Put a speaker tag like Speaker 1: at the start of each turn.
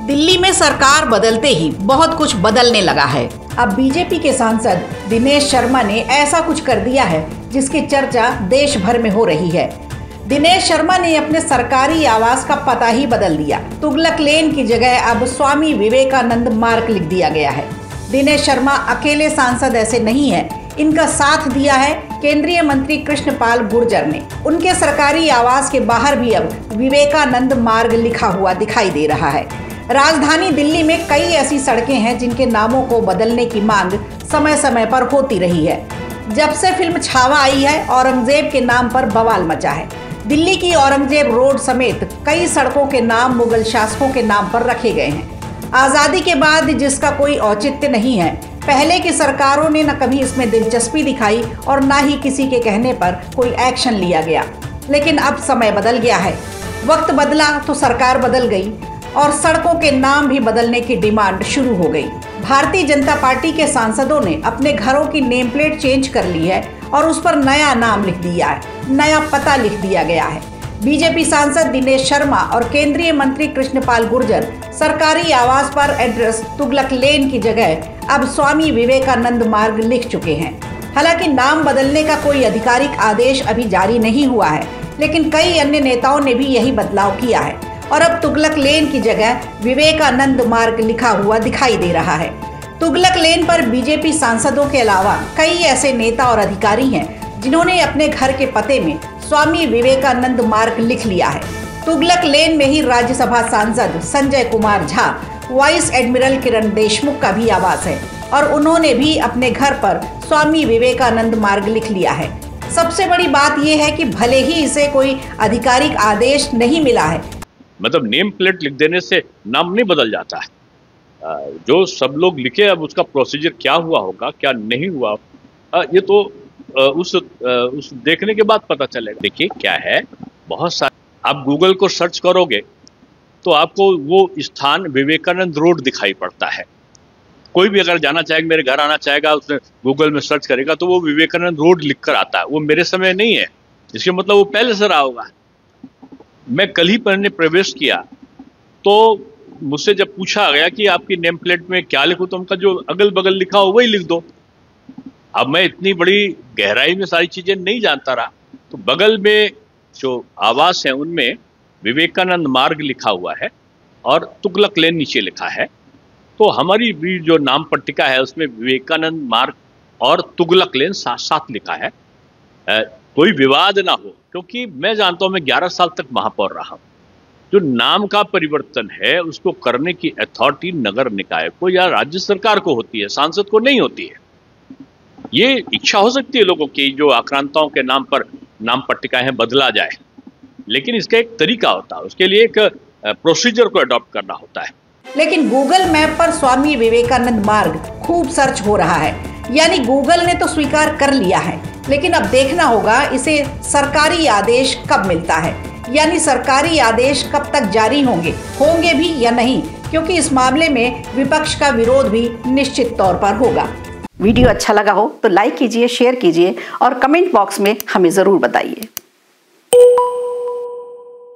Speaker 1: दिल्ली में सरकार बदलते ही बहुत कुछ बदलने लगा है। अब बीजेपी के सांसद दिनेश शर्मा ने ऐसा कुछ कर दिया है जिसकी चर्चा देश भर में हो रही है। दिनेश शर्मा ने अपने सरकारी आवास का पता ही बदल दिया। तुगलक लेन की जगह अब स्वामी विवेकानंद मार्ग लिख दिया गया है। दिनेश शर्मा अकेले सांसद ऐसे नहीं है, इनका साथ दिया है केंद्रीय मंत्री कृष्णपाल गुर्जर ने। उनके सरकारी आवास के बाहर भी अब विवेकानंद मार्ग लिखा हुआ दिखाई दे रहा है। राजधानी दिल्ली में कई ऐसी सड़कें हैं जिनके नामों को बदलने की मांग समय समय पर होती रही है। जब से फिल्म छावा आई है, औरंगजेब के नाम पर बवाल मचा है। दिल्ली की औरंगजेब रोड समेत कई सड़कों के नाम मुगल शासकों के नाम पर रखे गए हैं। आज़ादी के बाद जिसका कोई औचित्य नहीं है। पहले की सरकारों ने न कभी इसमें दिलचस्पी दिखाई और न ही किसी के कहने पर कोई एक्शन लिया गया। लेकिन अब समय बदल गया है। वक्त बदला तो सरकार बदल गई और सड़कों के नाम भी बदलने की डिमांड शुरू हो गई। भारतीय जनता पार्टी के सांसदों ने अपने घरों की नेम प्लेट चेंज कर ली है और उस पर नया नाम लिख दिया है, नया पता लिख दिया गया है। बीजेपी सांसद दिनेश शर्मा और केंद्रीय मंत्री कृष्णपाल गुर्जर सरकारी आवास पर एड्रेस तुगलक लेन की जगह अब स्वामी विवेकानंद मार्ग लिख चुके हैं। हालांकि नाम बदलने का कोई आधिकारिक आदेश अभी जारी नहीं हुआ है, लेकिन कई अन्य नेताओं ने भी यही बदलाव किया है और अब तुगलक लेन की जगह विवेकानंद मार्ग लिखा हुआ दिखाई दे रहा है। तुगलक लेन पर बीजेपी सांसदों के अलावा कई ऐसे नेता और अधिकारी हैं जिन्होंने अपने घर के पते में स्वामी विवेकानंद मार्ग लिख लिया है। तुगलक लेन में ही राज्यसभा सांसद संजय कुमार झा, वाइस एडमिरल किरण देशमुख का भी आवास है और उन्होंने भी अपने घर पर स्वामी विवेकानंद मार्ग लिख लिया है। सबसे बड़ी बात यह है कि भले ही इसे कोई आधिकारिक आदेश नहीं मिला है,
Speaker 2: मतलब नेम प्लेट लिख देने से नाम नहीं बदल जाता है। जो सब लोग लिखे, अब उसका प्रोसीजर क्या हुआ होगा, क्या नहीं हुआ, ये तो उस देखने के बाद पता चलेगा। देखिए क्या है, बहुत सारे आप गूगल को सर्च करोगे तो आपको वो स्थान विवेकानंद रोड दिखाई पड़ता है। कोई भी अगर जाना चाहेगा, मेरे घर आना चाहेगा, उसने गूगल में सर्च करेगा तो वो विवेकानंद रोड लिख कर आता है। वो मेरे समय नहीं है, इसके मतलब वो पहले से रहा होगा। मैं कल ही पहले प्रवेश किया तो मुझसे जब पूछा गया कि आपकी नेम प्लेट में क्या लिखूं, तो उनका जो अगल बगल लिखा हो वही लिख दो। अब मैं इतनी बड़ी गहराई में सारी चीजें नहीं जानता रहा, तो बगल में जो आवास है उनमें विवेकानंद मार्ग लिखा हुआ है और तुगलक लेन नीचे लिखा है। तो हमारी भी जो नाम पट्टिका है उसमें विवेकानंद मार्ग और तुगलक लेन साथ साथ लिखा है। कोई विवाद ना हो, क्योंकि मैं जानता हूं, मैं 11 साल तक महापौर रहा हूं। जो नाम का परिवर्तन है उसको करने की अथॉरिटी नगर निकाय को या राज्य सरकार को होती है, सांसद को नहीं होती है। ये इच्छा हो सकती है लोगों की, जो आक्रांताओं के नाम पर नाम पट्टिकाएं बदला जाए, लेकिन इसका एक तरीका होता है, उसके लिए एक प्रोसीजर को अडॉप्ट करना होता है।
Speaker 1: लेकिन गूगल मैप पर स्वामी विवेकानंद मार्ग खूब सर्च हो रहा है, यानी गूगल ने तो स्वीकार कर लिया है, लेकिन अब देखना होगा इसे सरकारी आदेश कब मिलता है, यानी सरकारी आदेश कब तक जारी होंगे भी या नहीं, क्योंकि इस मामले में विपक्ष का विरोध भी निश्चित तौर पर होगा। वीडियो अच्छा लगा हो तो लाइक कीजिए, शेयर कीजिए और कमेंट बॉक्स में हमें जरूर बताइए।